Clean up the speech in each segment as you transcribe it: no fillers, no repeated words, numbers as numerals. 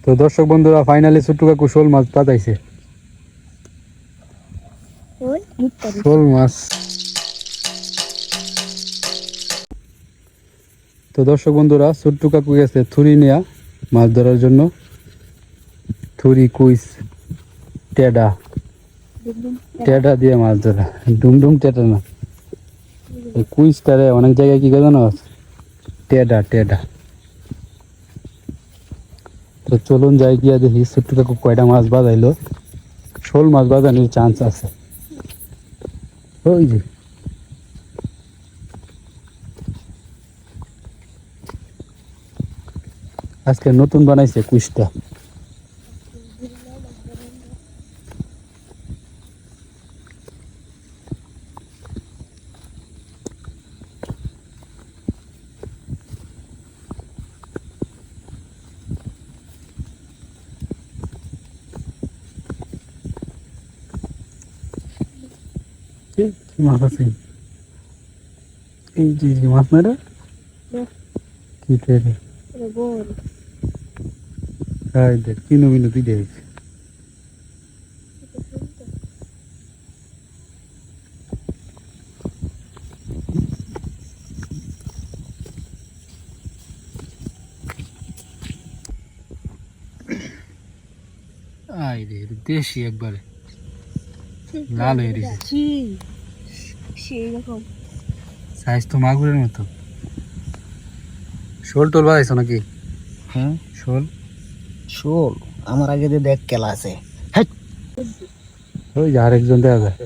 তো দর্শক বন্ধুরা ফাইনালি ছোট্ট কাকু শোল মাছ পাতাইছে। শোল মাছ। তো দর্শক বন্ধুরা ছোট্ট কাকু গেছে থুরি নেয়া মাছ ধরার জন্য। থুরি, কুইস, টেডা টেডা দিয়ে মাছ ধরা, ডুমডুম টেডা না। এই কুইসটারে অনেক জায়গায় কি করে জানো, টেডা টেডা। তো চলুন যাই গিয়া দেখি ছোট্ট কাকু কয়টা মাছ বাজাইলো। শোল মাছ বাজানোর চান্স আছে। ওই যে আজকে নতুন বানাইছে কুইসটা। কি মাছ আছে? এই যে মাছ না রে, কি টেরে দেখ কিনো মিনো তুই দেখ। আই রে দেশি একবারে লাল হয়ে গেছে, সাইজ তো মাগুরের মতো। শোল টোল বাজাইছো নাকি? হ্যাঁ শোল শোল আমার আগে যে দেখ কেলা আছে। ওই যে আরেকজন দেখা যায়।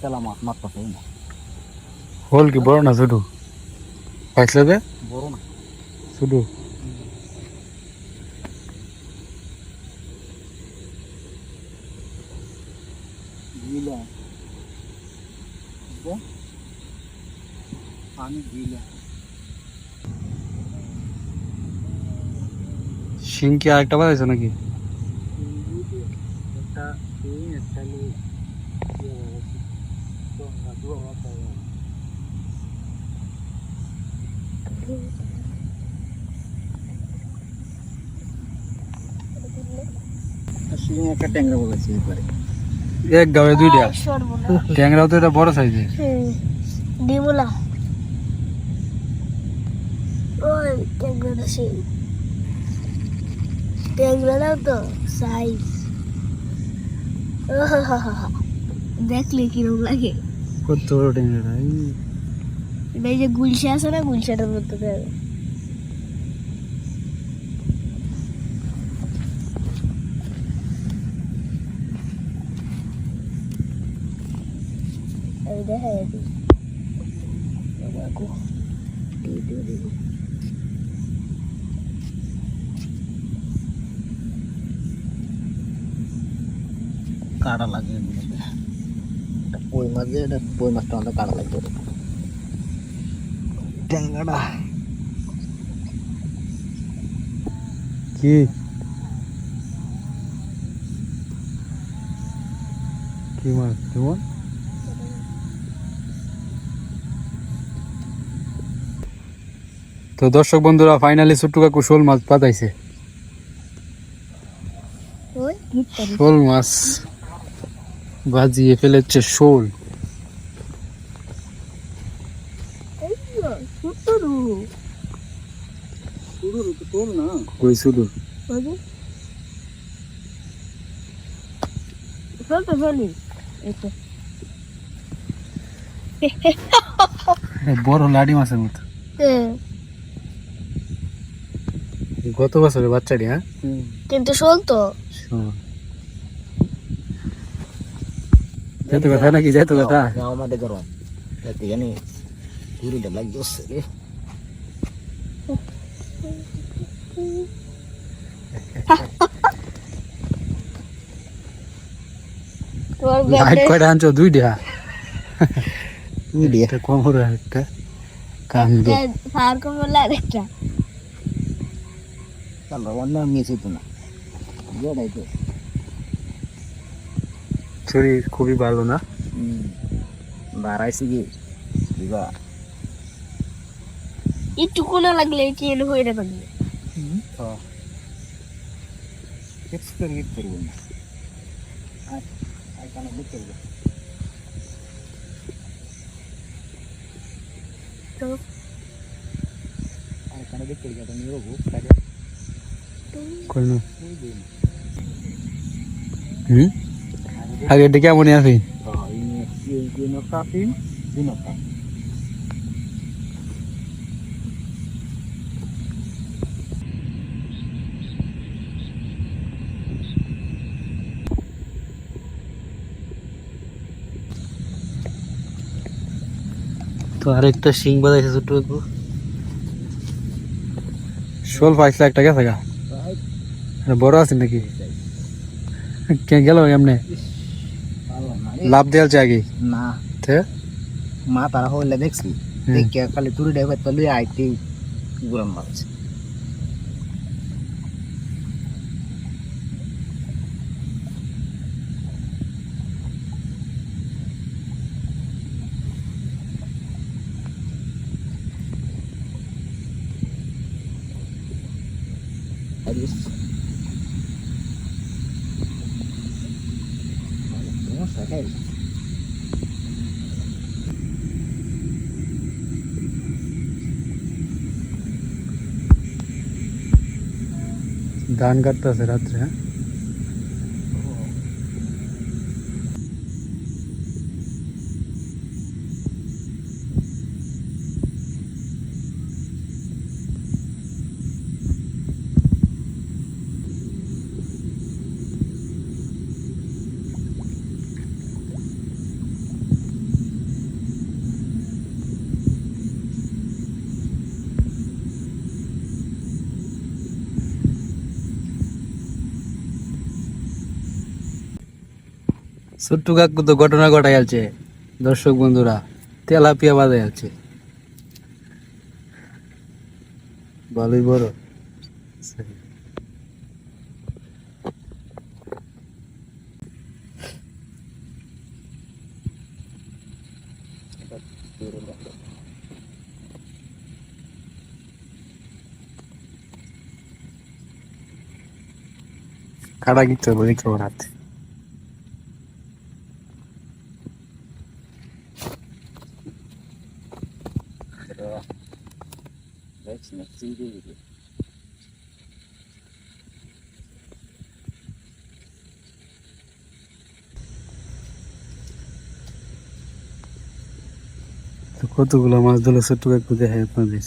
কেলা মাছ মারতেছে না, শোল কি বড় না ছোট? পাইছিলে যে বড় না ছোট। গিলা পানি গিলা শিং কি আরেকটা বাজাইছো নাকি? একটা একটা একটা ট্যাংরা বলেছি এবারে এক গাবে দুইটা ট্যাংরাও তো এটা বড় সাইজের। ডিমলা ওই ট্যাংরাটা সেই ট্যাংরাটাও তো সাইজ দেখলে কিরকম লাগে। কত বড় ট্যাংরা! এটা এই যে গুলশা আছে না, গুলশাটার মতো দেখো। এই দেখা যাবে কাটা লাগে ওই মাঝে এটা ওই মাছটা আমাদের কাটা লাগবে ট্যাংরাটা কি কি মাছ কেমন? তো দর্শক বন্ধুরা ফাইনালি ছোট্ট কাকু শোল মাছ পাতাইছে। শোল মাছ বাজিয়ে ফেলেছে শোল। কই শুধু বড় লাডি মাছের মতো। গত বছরের বাচ্চাটি। হ্যাঁ কিন্তু শোল তো যেত কথা নাকি যেত কথা আমাদের গরম জানি ঘুরিটা লাগছে রে লাইট কয়টা আনছো? দুইটা। দুইটা কম হলো একটা কাম দে ফার কম হলো আরেকটা আমরা অন্য মিস হইতো না যেটাই তো শরীর খুবই ভালো না। বাড়াইছি কি দিবা একটু কোনা লাগলে কি এলো হয়ে যাবে এক্সপেরিমেন্ট করব না আই কানা বুক করব তো আই কানা বুক করব তো নিয়ে রবো কাজে কোনো আগে এটা কেমন আছে ini nokapin dinokap তো আরেকটা শিং বাজাইছে ছোট একটু শোল 5 লাখ টাকা থাকা বড় আছে নাকি কে গেল এমনি লাভ দেওয়াল চাই না তে মা তারা হইলে দেখছি দেখে খালি তুরি ডেবে তো লই আইতে গুরাম মাছ Habis. Nossa, velho. ধান কাটতেছে রাত্রে হ্যাঁ ছোট্টু কাকু তো ঘটনা ঘটাই আছে দর্শক বন্ধুরা তেলাপিয়া বাজাই আছে ভালোই বড় কাটা কিচ্ছে বলি খবর হাতে তো কতগুলো মাছ ধরলে ছোট্ট কাকু দেখায় আপনাদের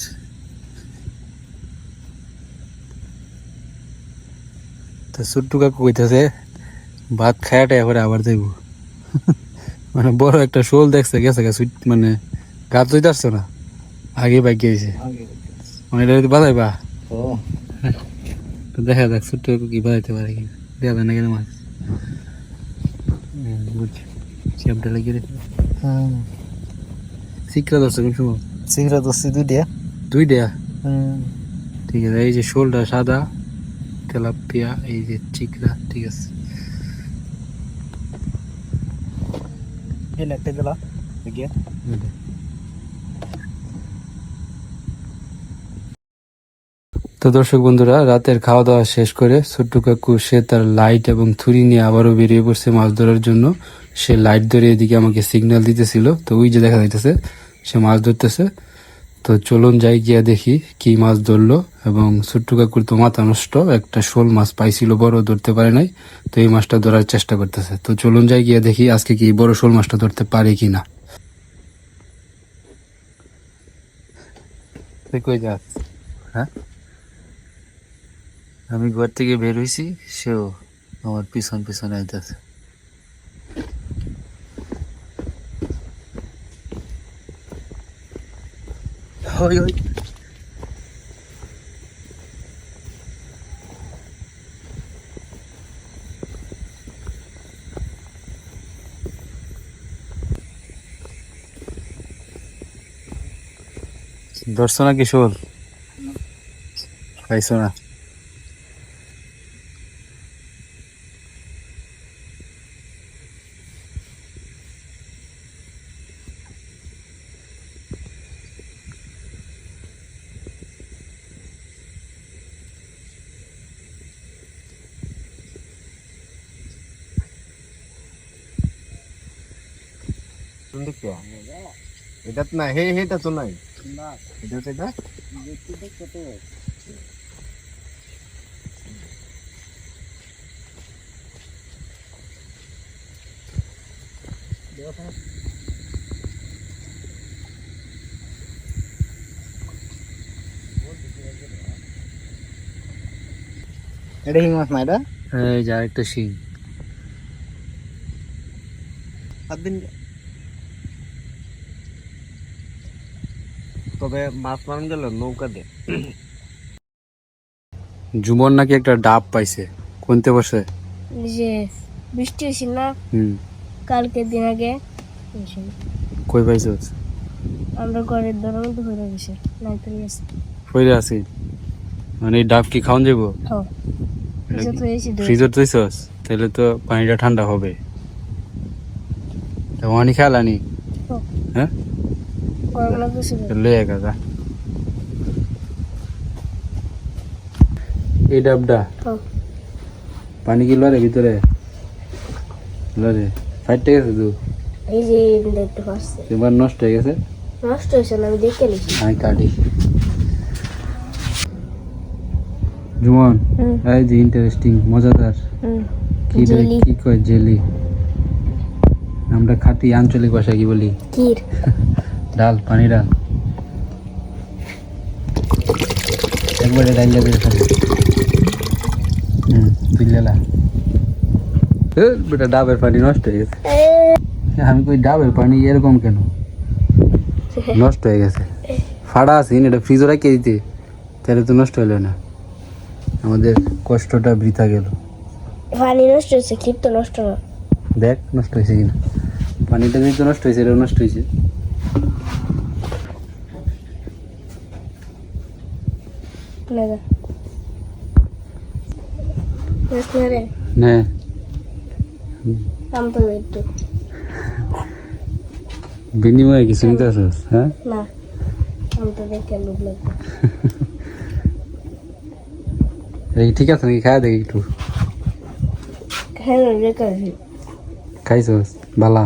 তো ছোট্ট কাকু কইতাছে ভাত খায়াটা এবারে আবার যাইব মানে বড় একটা শোল দেখছে গেছে মানে গাছ হইতে আসছো না আগে বাইকে হয়েছে মানে এটা যদি বাজাইবা তো দেখা যাক ছোট্ট কাকু কি বাজাইতে পারে কি দেওয়া যায় না কেন মাছ বুঝছি চেপটা লাগিয়ে রেখে শিকরা ধরছে কোন সময় Singra dosi du dia. দুই দেয়া ঠিক আছে এই যে শোলটা সাদা তেলাপিয়া এই যে চিকরা ঠিক আছে Ele até lá. Aqui. তো দর্শক বন্ধুরা রাতের খাওয়া দাওয়া শেষ করে ছোট্ট কাকু সে তার লাইট এবং ছুরি নিয়ে আবারও বেরিয়ে পড়ছে মাছ ধরার জন্য সে লাইট ধরে এদিকে আমাকে সিগন্যাল দিতেছিল তো ওই যে দেখা যাইতেছে সে মাছ ধরতেছে তো চলুন যাই গিয়া দেখি কি মাছ ধরলো এবং ছোট্ট কাকুর তো মাথা নষ্ট একটা শোল মাছ পাইছিল বড় ধরতে পারে নাই তো এই মাছটা ধরার চেষ্টা করতেছে তো চলুন যাই গিয়া দেখি আজকে কি বড় শোল মাছটা ধরতে পারে কিনা তুই কই যাস হ্যাঁ আমি ঘর থেকে বের হইছি সেও আমার পিছন পিছন আইতাছে ওই ওই ধরছো নাকি শোল পাইছো না শুন দেখতে এটা তো না হে হেটা তো নাই এটা এটা এটা হিং মাছ না এটা এই যে আরেকটা শিং। দিন তবে মাছ মারন গেল নৌকা দে জুমন নাকি একটা ডাব পাইছে, কোনতে বসে? এই যে বৃষ্টি হয়েছিল না কালকে দিন আগে, কই পাইছ? আমরা ঘরের দরের মধ্যে হয়ে গেছে নাইতেল গেছে। ফইরে আছি মানে এই ডাব কি খাওয়ান যাবো? হ্যাঁ ফ্রিজে থুয়েছি ফ্রিজে থইছস? তাহলে তো পানিটা ঠান্ডা হবে। তো পানি খালানি? হ্যাঁ গরম লাগতেছে। লয়ে গেছে এই ডাবটা। পানি কি লরে ভিতরে? লরে ফাইটে গেছে তো? এই যে দেখতে পাচ্ছি এবার নষ্ট হয়ে গেছে। নষ্ট হয়েছে না, আমি দেখে নিছি। আমি কাটি। জুমন এই যে ইন্টারেস্টিং মজাদার কি রে, জেলি। কি কয় জেলি? আমরা খাটি আঞ্চলিক ভাষায় কি বলি? ক্ষীর। ডাল, পানি ডাল। একবারে ডাইলে দিয়ে ফেলে তুইলেলা। বেটা ডাবের পানি নষ্ট হয়ে গেছে। আমি কই ডাবের পানি এরকম কেন নষ্ট হয়ে গেছে? ফাড়া আছে এটা ফ্রিজে রেখে দিতে, তাহলে তো নষ্ট হলো না, আমাদের কষ্টটা বৃথা গেল। পানি নষ্ট হয়েছে, ক্ষীর তো নষ্ট না। দেখ নষ্ট হয়েছে কিনা, পানিটা যদি তো নষ্ট হয়েছে, এটাও নষ্ট হয়েছে। না না রে নে আম তো একটু বিনিময়ে কিছু নিতে আসছিস? হ্যাঁ না আম তো দেখে লোভ লাগবে। এই ঠিক আছে নাকি? খাই দেখি একটু। হ্যাঁ রেখে খাইছস? বালা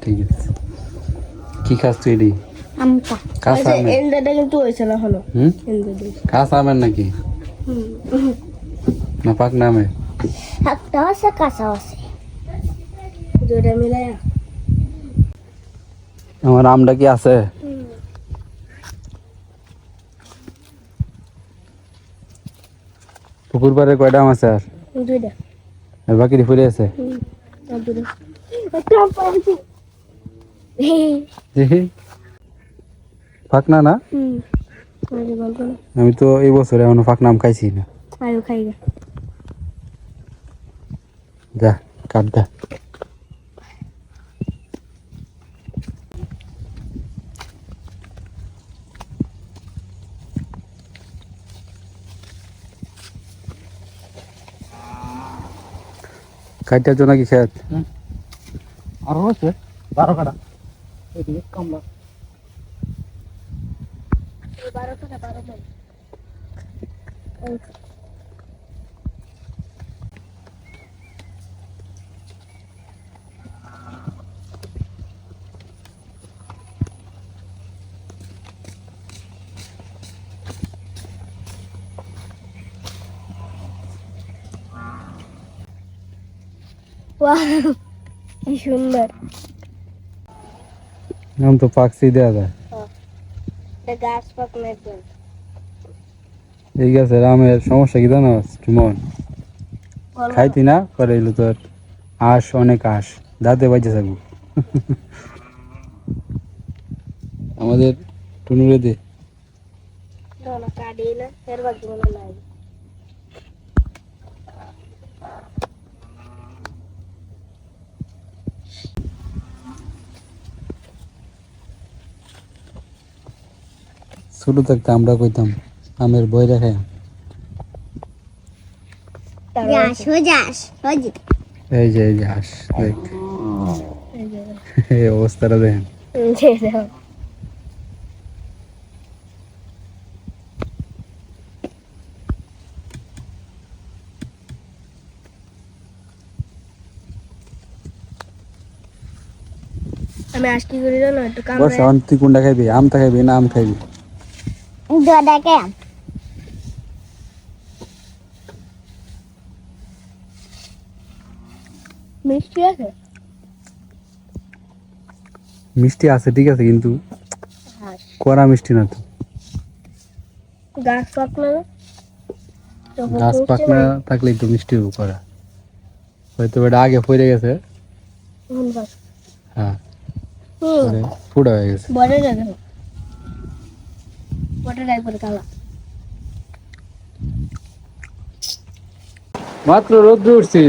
ঠিক আছে। কি খাস তুই এটি? আমটা কাঁচা আমের? এন্ডাটা কিন্তু হয়েছে না হলো। হুম এন্ডাটা কাঁচা আমের নাকি না পাকনা আমের? একটা আছে কাঁচা আছে, দুটা মিলায়া। আমার আমটা কি আছে? পুকুর পাড়ে কয়টা আম আছে? দুইটা আর বাকি ফুরে আছে? আর দুটো একটা আম পাইছি। দেখি ফাঁকনা না? আরে বলতো না, আমি তো এই বছরে এখনো ফাঁকনা আম খাইছি না। আয়ো খাই গে। যা কাট দা। কাটটা জন্য কি খেত? আর হচ্ছে 12 কাটা এদিকে কামলা 12 টাকা 12 টাকা। ওয়াও কি সুন্দর। আম তো পাকছি দেয়া যায়। এটা গাছ পাকনের জন্য। এই গাছের আমের সমস্যা কি জানো সুমন? খাইতি না পরে এলো তোর আঁশ, অনেক আঁশ, দাঁতে বাজে থাকবো। আমাদের টুনুরে দে। না কাটি না এর বাকি মনে নাই। ছোট থাকতে আমরা কইতাম আমের বই রেখে। এই যে আঁশ দেখ, এই অবস্থাটা দেখেন। আমি আজকে করে জানো একটু বস কামড়ে এখন তুই কোনটা খাইবি, আমটা খাইবি না আম খাইবি? দুটাকে মিষ্টি আছে মিষ্টি আছে ঠিক আছে, কিন্তু হ্যাঁ কড়া মিষ্টি না তো। গাছ পাকলো না তো গাছ বুঝতে পাকনা নাই। থাকলে একটু মিষ্টি হবে কড়া, হয়তো এটা আগে পড়ে গেছে। হুম, বাস। হ্যাঁ, হুম, পরে পুড়া হয়ে গেছে। বড় জায়গা বড় একবার কালা মাত্র রোদ্র উঠছি,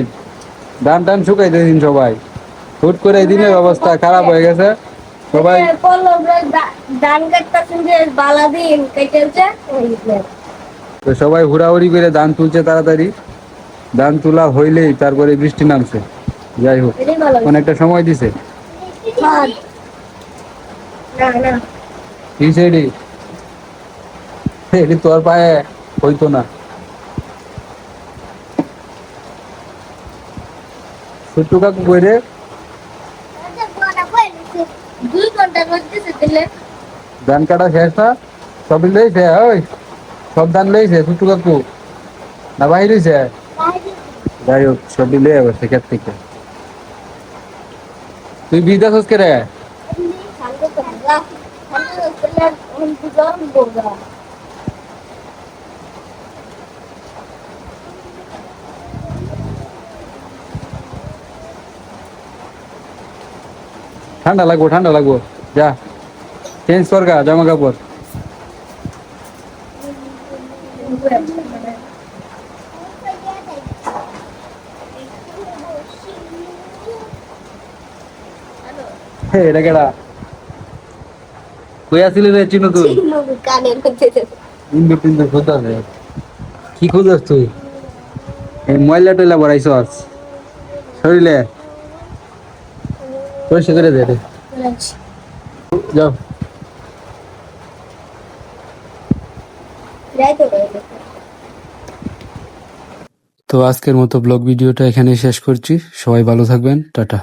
ধান টান শুকাই দিন সবাই, হুট করে এই দিনের অবস্থা খারাপ হয়ে গেছে সবাই। ধান কাটতেছেন যে বালা দিন কেটেছে তো সবাই হুড়াহুড়ি করে ধান তুলছে তাড়াতাড়ি, ধান তোলা হইলেই তারপরে বৃষ্টি নামছে। যাই হোক, এটাই ভালো অনেকটা সময় দিছে। না না কি সেটি, এটি তোর পায়ে হইতো না। ছোট্টু কাকু কই রে? 2 ঘন্টা করতেছে দিলে ধান কাটা শেষ না? সবই লইছে ওই, সব ধান লইছে ছোট্টু কাকু না বাহির হইছে? যাই হোক, সবই লয়ে বসে ক্ষেত থেকে। তুই বীজ দাস কে রে? ঠান্ডা লাগবো, ঠান্ডা লাগবো, যা চেঞ্জ কর গা জামা কাপড়। হে এটা কেডা? কই আসিলি রে চিনু তুই? ইন্দুর টিন্দুর খোঁজাছে। কি খোঁজাস তুই? এই ময়লা টয়লা বড়াইছস শরীরে, পরিষ্কার করে দে রে। যাও। তো আজকের মতো ব্লগ ভিডিওটা এখানে শেষ করছি, সবাই ভালো থাকবেন, টাটা।